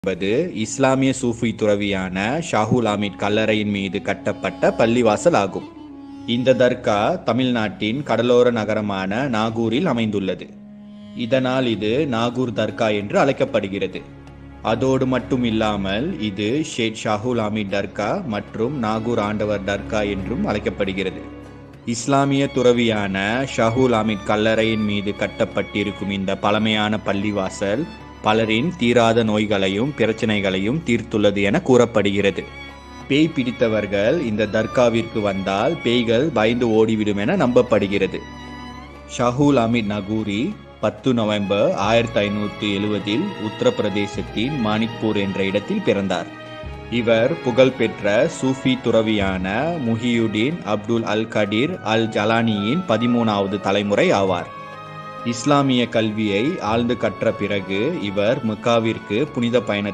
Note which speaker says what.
Speaker 1: என்பது இஸ்லாமிய சூஃபி துறவியான ஷாஹுல் ஹமீத் கல்லறையின் மீது கட்டப்பட்ட பள்ளிவாசல் ஆகும். இந்த தர்கா தமிழ்நாட்டின் கடலோர நகரமான நாகூரில் அமைந்துள்ளது. இதனால் இது நாகூர் தர்கா என்று அழைக்கப்படுகிறது. அதோடு மட்டும் இல்லாமல் இது ஷேக் ஷாஹுல் ஹமீத் தர்கா மற்றும் நாகூர் ஆண்டவர் தர்கா என்றும் அழைக்கப்படுகிறது. இஸ்லாமிய துறவியான ஷாஹுல் ஹமீத் கல்லறையின் மீது கட்டப்பட்டிருக்கும் இந்த பழமையான பள்ளிவாசல் பலரின் தீராத நோய்களையும் பிரச்சனைகளையும் தீர்த்துள்ளது என கூறப்படுகிறது. பேய் பிடித்தவர்கள் இந்த தர்காவிற்கு வந்தால் பேய்கள் பயந்து ஓடிவிடும் என நம்பப்படுகிறது. ஷாஹுல் ஹமீத் நகூரி 10 நவம்பர் 1570 உத்தரப்பிரதேசத்தின் மாணிக்பூர் என்ற இடத்தில் பிறந்தார். இவர் புகழ்பெற்ற சூஃபி துறவியான முஹியுddin அப்துல் அல் கதீர் அல் ஜலானியின் 13வது தலைமுறை ஆவார். இஸ்லாமிய கல்வியை ஆழ்ந்து கற்ற பிறகு இவர் மெக்காவிற்கு புனித பயணத்தை